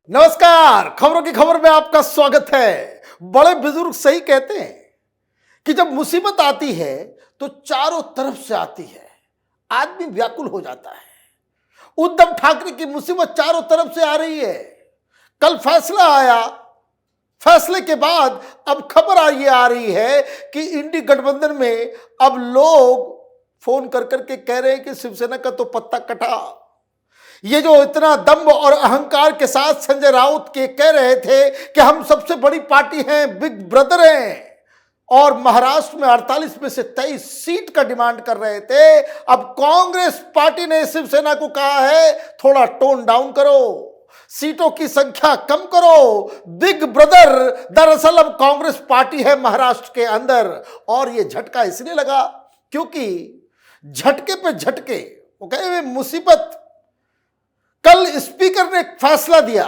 नमस्कार। खबरों की खबर में आपका स्वागत है। बड़े बुजुर्ग सही कहते हैं कि जब मुसीबत आती है तो चारों तरफ से आती है, आदमी व्याकुल हो जाता है। उद्धव ठाकरे की मुसीबत चारों तरफ से आ रही है। कल फैसला आया, फैसले के बाद अब खबर ये आ रही है कि इंडी गठबंधन में अब लोग फोन कर करके कह रहे हैं कि शिवसेना का तो पत्ता कटा। ये जो इतना दम्भ और अहंकार के साथ संजय राउत के कह रहे थे कि हम सबसे बड़ी पार्टी हैं, बिग ब्रदर हैं, और महाराष्ट्र में 48 में से 23 सीट का डिमांड कर रहे थे, अब कांग्रेस पार्टी ने शिवसेना को कहा है थोड़ा टोन डाउन करो, सीटों की संख्या कम करो। बिग ब्रदर दरअसल अब कांग्रेस पार्टी है महाराष्ट्र के अंदर। और ये झटका इसलिए लगा क्योंकि झटके पे झटके, वो कहे मुसीबत। कल स्पीकर ने एक फैसला दिया,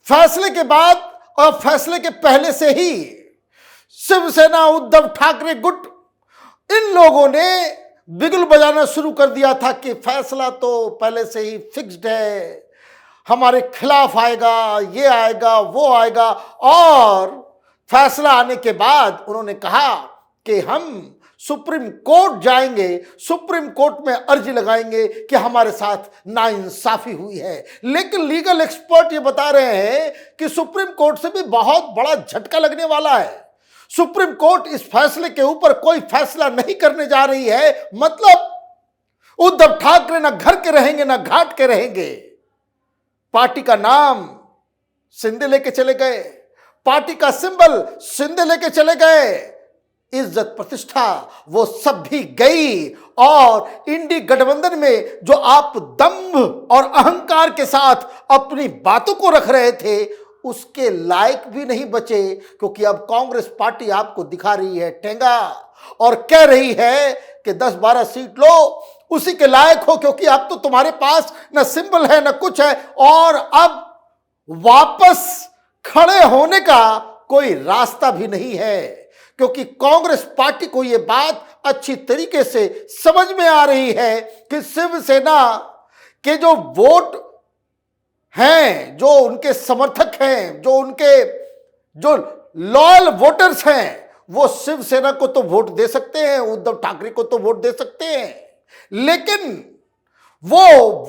फैसले के बाद और फैसले के पहले से ही शिवसेना, उद्धव ठाकरे गुट, इन लोगों ने बिगुल बजाना शुरू कर दिया था कि फैसला तो पहले से ही फिक्स्ड है, हमारे खिलाफ आएगा, ये आएगा, वो आएगा। और फैसला आने के बाद उन्होंने कहा कि हम सुप्रीम कोर्ट जाएंगे, सुप्रीम कोर्ट में अर्जी लगाएंगे कि हमारे साथ नाइंसाफी हुई है। लेकिन लीगल एक्सपर्ट ये बता रहे हैं कि सुप्रीम कोर्ट से भी बहुत बड़ा झटका लगने वाला है। सुप्रीम कोर्ट इस फैसले के ऊपर कोई फैसला नहीं करने जा रही है। मतलब उद्धव ठाकरे ना घर के रहेंगे ना घाट के रहेंगे। पार्टी का नाम शिंदे लेके चले गए, पार्टी का सिंबल शिंदे लेके चले गए, इज्जत प्रतिष्ठा वो सब भी गई। और इंडी गठबंधन में जो आप दंभ और अहंकार के साथ अपनी बातों को रख रहे थे उसके लायक भी नहीं बचे, क्योंकि अब कांग्रेस पार्टी आपको दिखा रही है ठेंगा और कह रही है कि 10-12 सीट लो, उसी के लायक हो, क्योंकि अब तो तुम्हारे पास न सिंबल है न कुछ है। और अब वापस खड़े होने का कोई रास्ता भी नहीं है, क्योंकि कांग्रेस पार्टी को यह बात अच्छी तरीके से समझ में आ रही है कि शिवसेना के जो वोट हैं, जो उनके समर्थक हैं, जो लॉयल वोटर्स हैं, वो शिवसेना को तो वोट दे सकते हैं, उद्धव ठाकरे को तो वोट दे सकते हैं, लेकिन वो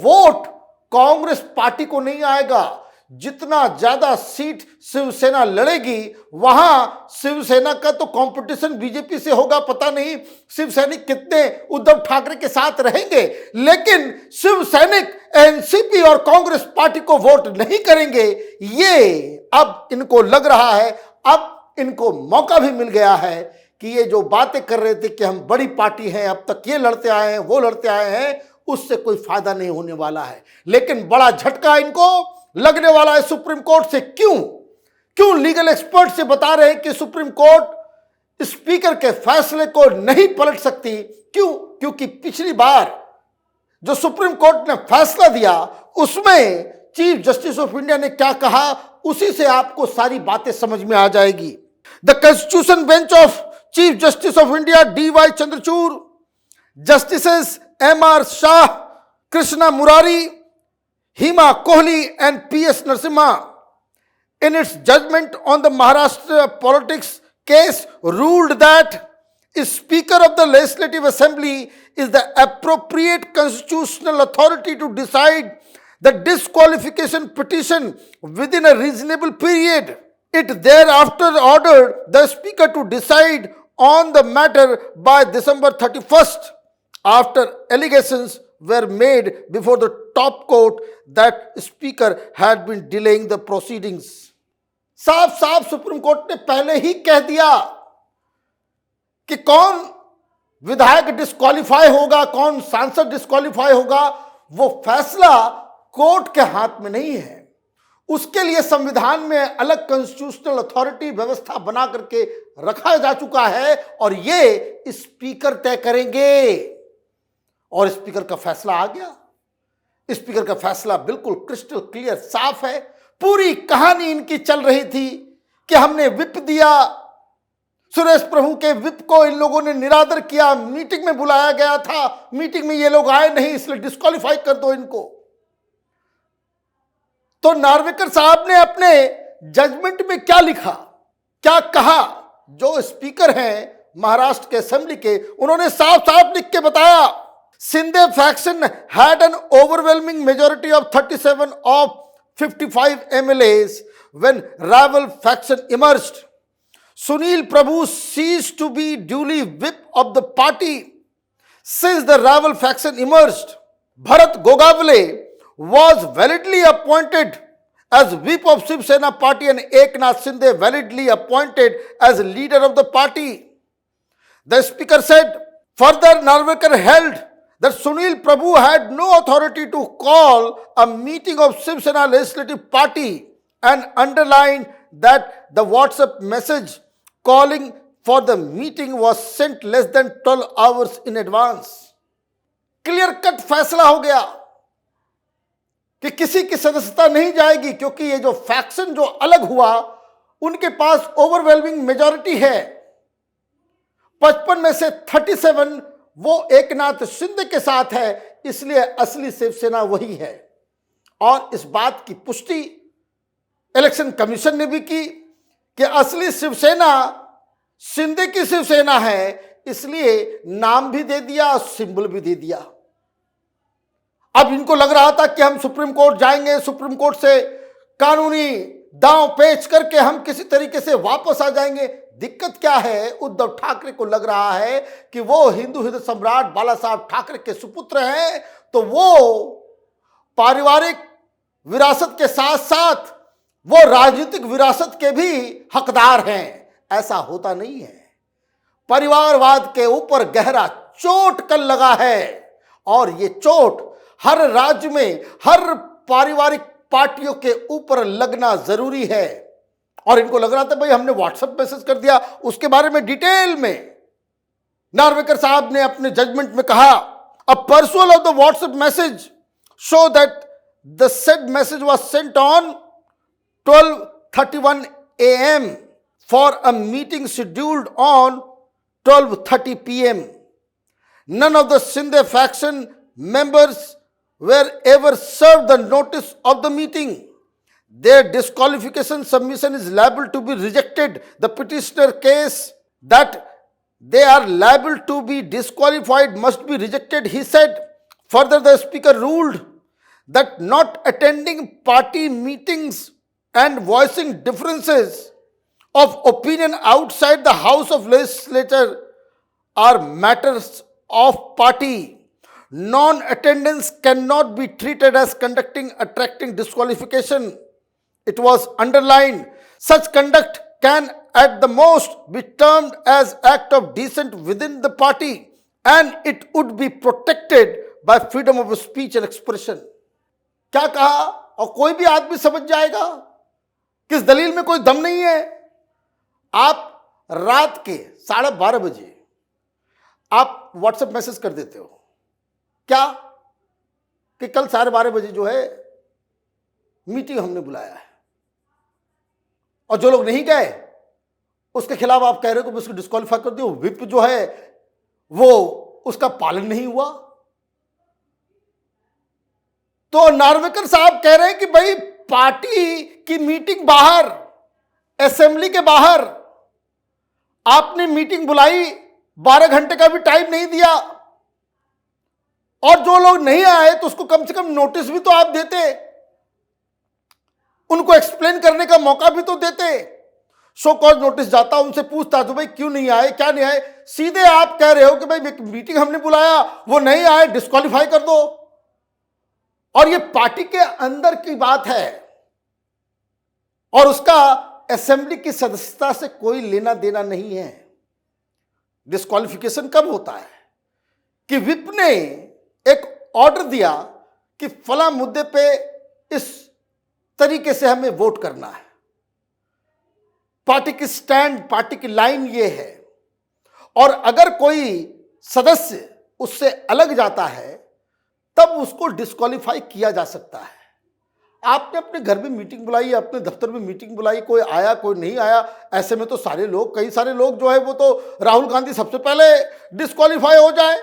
वोट कांग्रेस पार्टी को नहीं आएगा। जितना ज्यादा सीट शिवसेना लड़ेगी वहां शिवसेना का तो कंपटीशन बीजेपी से होगा। पता नहीं शिवसैनिक कितने उद्धव ठाकरे के साथ रहेंगे, लेकिन शिवसैनिक एनसीपी और कांग्रेस पार्टी को वोट नहीं करेंगे। ये अब इनको लग रहा है, अब इनको मौका भी मिल गया है कि ये जो बातें कर रहे थे कि हम बड़ी पार्टी हैं, अब तक ये लड़ते आए हैं, वो लड़ते आए हैं, उससे कोई फायदा नहीं होने वाला है। लेकिन बड़ा झटका इनको लगने वाला है सुप्रीम कोर्ट से। क्यों लीगल एक्सपर्ट से बता रहे हैं कि सुप्रीम कोर्ट स्पीकर के फैसले को नहीं पलट सकती। क्योंकि पिछली बार जो सुप्रीम कोर्ट ने फैसला दिया उसमें चीफ जस्टिस ऑफ इंडिया ने क्या कहा, उसी से आपको सारी बातें समझ में आ जाएगी। The constitution bench of chief justice of India DY Chandrachud, justices MR Shah, Krishna Murari, Hima Kohli and PS Narasimha, in its judgment on the Maharashtra politics case, ruled that Speaker of the Legislative Assembly is the appropriate constitutional authority to decide the disqualification petition within a reasonable period. It thereafter ordered the Speaker to decide on the matter by December 31st, after allegations were made before the top court that speaker had been delaying the proceedings. साफ supreme court ने पहले ही कह दिया कि कौन विधायक disqualify होगा, कौन सांसद डिस्क्वालीफाई होगा, वो फैसला कोर्ट के हाथ में नहीं है। उसके लिए संविधान में अलग कॉन्स्टिट्यूशनल अथॉरिटी व्यवस्था बना करके रखा जा चुका है और ये स्पीकर तय करेंगे। और स्पीकर का फैसला आ गया। स्पीकर का फैसला बिल्कुल क्रिस्टल क्लियर, साफ है। पूरी कहानी इनकी चल रही थी कि हमने विप दिया, सुरेश प्रभु के विप को इन लोगों ने निरादर किया, मीटिंग में बुलाया गया था, मीटिंग में ये लोग आए नहीं, इसलिए डिस्क्वालीफाई कर दो इनको। तो नार्वेकर साहब ने अपने जजमेंट में क्या लिखा, क्या कहा? जो स्पीकर हैं महाराष्ट्र के असेंबली के, उन्होंने साफ साफ लिख के बताया, Shinde faction had an overwhelming majority of 37 of 55 MLAs when rival faction emerged. Sunil Prabhu ceased to be duly whip of the party since the rival faction emerged. Bharat Gogavale was validly appointed as whip of Shiv Sena party and Eknath Shinde validly appointed as leader of the party. The speaker said, further Narvekar held that Sunil Prabhu had no authority to call a meeting of Shiv Sena legislative party and underlined that the WhatsApp message calling for the meeting was sent less than 12 hours in advance. Clear cut फैसला हो गया कि किसी की सदस्यता नहीं जाएगी, क्योंकि ये जो फैक्शन जो अलग हुआ उनके पास ओवरवेलमिंग मेजॉरिटी है। 55 में से 37 वो एकनाथ शिंदे के साथ है, इसलिए असली शिवसेना वही है। और इस बात की पुष्टि इलेक्शन कमीशन ने भी की कि असली शिवसेना शिंदे की शिवसेना है, इसलिए नाम भी दे दिया और सिंबल भी दे दिया। अब इनको लग रहा था कि हम सुप्रीम कोर्ट जाएंगे, सुप्रीम कोर्ट से कानूनी दांव पेच करके हम किसी तरीके से वापस आ जाएंगे। दिक्कत क्या है, उद्धव ठाकरे को लग रहा है कि वो हिंदू हृदय सम्राट बाला साहब ठाकरे के सुपुत्र हैं, तो वो पारिवारिक विरासत के साथ साथ वो राजनीतिक विरासत के भी हकदार हैं। ऐसा होता नहीं है। परिवारवाद के ऊपर गहरा चोट कल लगा है, और ये चोट हर राज्य में हर पारिवारिक पार्टियों के ऊपर लगना जरूरी है। और इनको लग रहा था भाई हमने व्हाट्सएप मैसेज कर दिया, उसके बारे में डिटेल में नार्वेकर साहब ने अपने जजमेंट में कहा, a perusal of the WhatsApp message show that the said message was sent on 12:31 AM for a meeting scheduled on 12:30 PM. None of the Shinde faction members were ever served the notice of the meeting. Their disqualification submission is liable to be rejected. The petitioner case that they are liable to be disqualified must be rejected, he said. Further, the speaker ruled that not attending party meetings and voicing differences of opinion outside the House of Legislature are matters of party. Non-attendance cannot be treated as conducting attracting disqualification. It was underlined, such conduct can at the most be termed as act of dissent within the party, and it would be protected by freedom of speech and expression. क्या कहा, और कोई भी आदमी समझ जाएगा किस दलील में कोई दम नहीं है। आप रात के 12:30 बजे आप व्हाट्सएप मैसेज कर देते हो क्या कि कल 12:30 बजे जो है मीटिंग हमने बुलाया है, और जो लोग नहीं गए उसके खिलाफ आप कह रहे हो कि उसको डिस्क्वालीफाई कर दियो। विप जो है वो उसका पालन नहीं हुआ। तो नार्वेकर साहब कह रहे हैं कि भाई पार्टी की मीटिंग बाहर, असेंबली के बाहर आपने मीटिंग बुलाई, 12 घंटे का भी टाइम नहीं दिया, और जो लोग नहीं आए तो उसको कम से कम नोटिस भी तो आप देते, उनको एक्सप्लेन करने का मौका भी तो देते। शो कॉज नोटिस जाता, उनसे पूछता तो भाई क्यों नहीं आए, क्या नहीं आए। सीधे आप कह रहे हो कि भाई मीटिंग हमने बुलाया, वो नहीं आए, डिस्क्वालीफाई कर दो। और ये पार्टी के अंदर की बात है, और उसका असेंबली की सदस्यता से कोई लेना देना नहीं है। डिस्क्वालिफिकेशन कब होता है कि विप ने एक ऑर्डर दिया कि फला मुद्दे पे इस तरीके से हमें वोट करना है, पार्टी की स्टैंड, पार्टी की लाइन ये है, और अगर कोई सदस्य उससे अलग जाता है तब उसको डिस्क्वालीफाई किया जा सकता है। आपने अपने घर में मीटिंग बुलाई, अपने दफ्तर में मीटिंग बुलाई, कोई आया कोई नहीं आया, ऐसे में तो सारे लोग, कई सारे लोग जो है वो तो राहुल गांधी सबसे पहले डिस्क्वालीफाई हो जाए।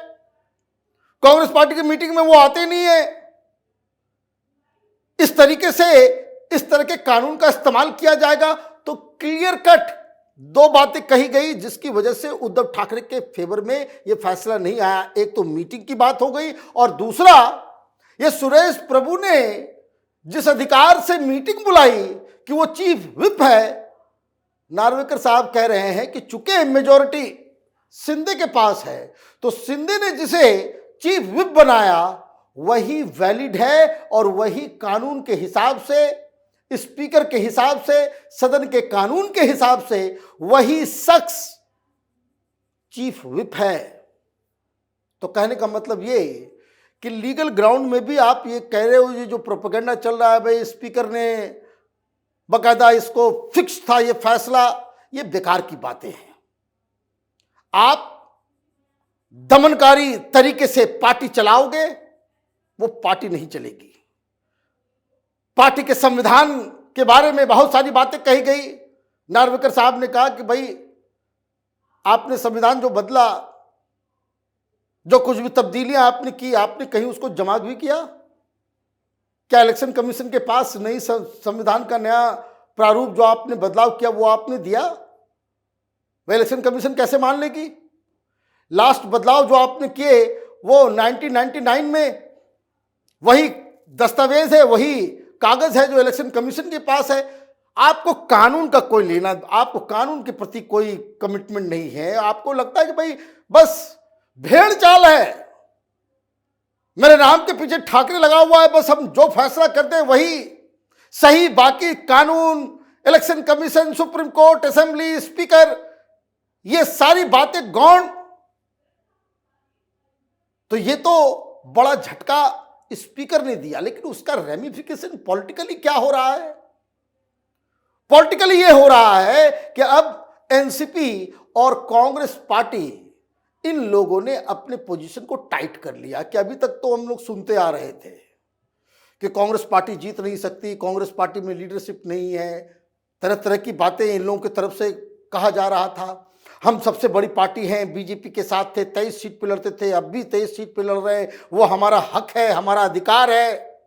कांग्रेस पार्टी की मीटिंग में वो आते नहीं है। इस तरीके से इस तरह के कानून का इस्तेमाल किया जाएगा। तो क्लियर कट दो बातें कही गई जिसकी वजह से उद्धव ठाकरे के फेवर में यह फैसला नहीं आया। एक तो मीटिंग की बात हो गई और दूसरा ये सुरेश प्रभु ने जिस अधिकार से मीटिंग बुलाई कि वो चीफ विप है, नार्वेकर साहब कह रहे हैं कि चूंकि मेजॉरिटी शिंदे के पास है तो शिंदे ने जिसे चीफ विप बनाया वही वैलिड है और वही कानून के हिसाब से, स्पीकर के हिसाब से, सदन के कानून के हिसाब से वही शख्स चीफ विप है। तो कहने का मतलब ये कि लीगल ग्राउंड में भी आप ये कह रहे हो, ये जो प्रोपेगेंडा चल रहा है भाई स्पीकर ने बकायदा इसको फिक्स था ये फैसला, ये बेकार की बातें हैं। आप दमनकारी तरीके से पार्टी चलाओगे, वो पार्टी नहीं चलेगी। पार्टी के संविधान के बारे में बहुत सारी बातें कही गई। नार्वेकर साहब ने कहा कि भाई आपने संविधान जो बदला, जो कुछ भी तब्दीलियां आपने की, आपने कहीं उसको जमा भी किया क्या? इलेक्शन कमीशन के पास नई संविधान का नया प्रारूप जो आपने बदलाव किया वो आपने दिया? वह इलेक्शन कमीशन कैसे मान लेगी? लास्ट बदलाव जो आपने किए वो 1999 में वही दस्तावेज है, वही कागज है जो इलेक्शन कमीशन के पास है। आपको कानून का कोई लेना, आपको कानून के प्रति कोई कमिटमेंट नहीं है। आपको लगता है कि भाई बस भेड़ चाल है, मेरे नाम के पीछे ठाकरे लगा हुआ है, बस हम जो फैसला करते हैं वही सही, बाकी कानून, election commission, supreme court, assembly, speaker, ये सारी बातें गौण। तो ये तो बड़ा झटका स्पीकर ने दिया, लेकिन उसका रेमिफिकेशन पॉलिटिकली क्या हो रहा है? पॉलिटिकली ये हो रहा है कि अब एनसीपी और कांग्रेस पार्टी, इन लोगों ने अपने पोजीशन को टाइट कर लिया। कि अभी तक तो हम लोग सुनते आ रहे थे कि कांग्रेस पार्टी जीत नहीं सकती, कांग्रेस पार्टी में लीडरशिप नहीं है, तरह तरह की बातें इन लोगों की तरफ से कहा जा रहा था। हम सबसे बड़ी पार्टी हैं, बीजेपी के साथ थे, 23 सीट पे लड़ते थे, अब भी 23 सीट पे लड़ रहे हैं, वो हमारा हक है, हमारा अधिकार है,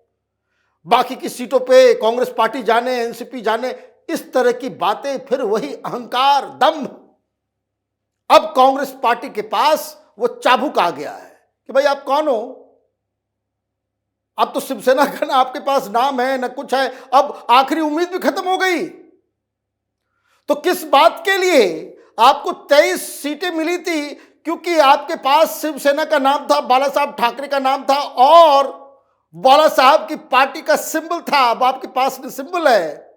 बाकी की सीटों पे कांग्रेस पार्टी जाने, एनसीपी जाने, इस तरह की बातें, फिर वही अहंकार, दम्भ। अब कांग्रेस पार्टी के पास वो चाबुक आ गया है कि भाई आप कौन हो? अब तो शिवसेना का ना आपके पास नाम है ना कुछ है, अब आखिरी उम्मीद भी खत्म हो गई। तो किस बात के लिए आपको 23 सीटें मिली थी? क्योंकि आपके पास शिवसेना का नाम था, बाला साहब ठाकरे का नाम था और बाला साहब की पार्टी का सिंबल था। अब आपके पास न सिंबल है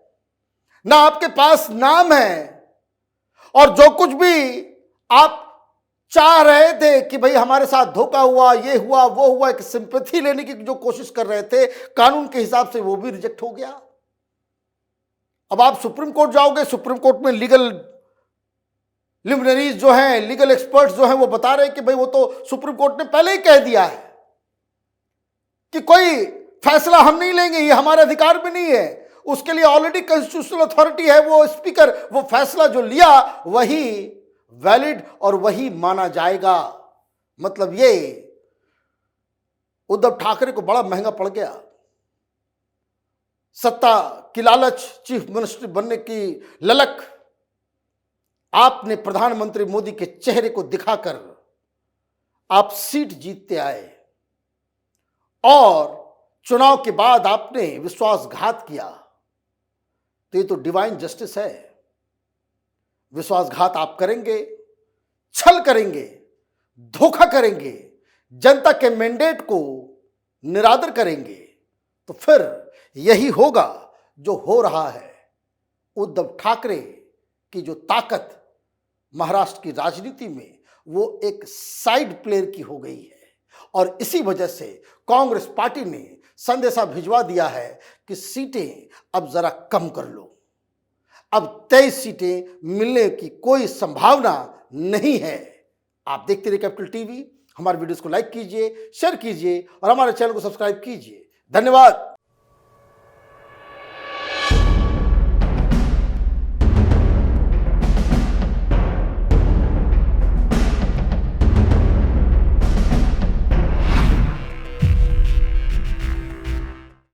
ना आपके पास नाम है, और जो कुछ भी आप चाह रहे थे कि भाई हमारे साथ धोखा हुआ, ये हुआ, वो हुआ, एक सिंपैथी लेने की जो कोशिश कर रहे थे कानून के हिसाब से, वो भी रिजेक्ट हो गया। अब आप सुप्रीम कोर्ट जाओगे, सुप्रीम कोर्ट में लीगल लिमिनरीज जो हैं, लीगल एक्सपर्ट्स जो हैं, वो बता रहे हैं कि भाई वो तो सुप्रीम कोर्ट ने पहले ही कह दिया है कि कोई फैसला हम नहीं लेंगे, ये हमारे अधिकार में नहीं है। उसके लिए ऑलरेडी कॉन्स्टिट्यूशनल अथॉरिटी है, वो स्पीकर, वो फैसला जो लिया वही वैलिड और वही माना जाएगा। मतलब ये उद्धव ठाकरे को बड़ा महंगा पड़ गया। सत्ता की लालच, चीफ मिनिस्टर बनने की ललक आपने प्रधानमंत्री मोदी के चेहरे को दिखाकर आप सीट जीतते आए और चुनाव के बाद आपने विश्वासघात किया। तो ये तो डिवाइन जस्टिस है। विश्वासघात आप करेंगे, छल करेंगे, धोखा करेंगे, जनता के मैंडेट को निरादर करेंगे, तो फिर यही होगा जो हो रहा है। उद्धव ठाकरे की जो ताकत महाराष्ट्र की राजनीति में, वो एक साइड प्लेयर की हो गई है और इसी वजह से कांग्रेस पार्टी ने संदेशा भिजवा दिया है कि सीटें अब जरा कम कर लो। अब 23 सीटें मिलने की कोई संभावना नहीं है। आप देखते रहिए कैपिटल टीवी। हमारे वीडियोस को लाइक कीजिए, शेयर कीजिए और हमारे चैनल को सब्सक्राइब कीजिए। धन्यवाद।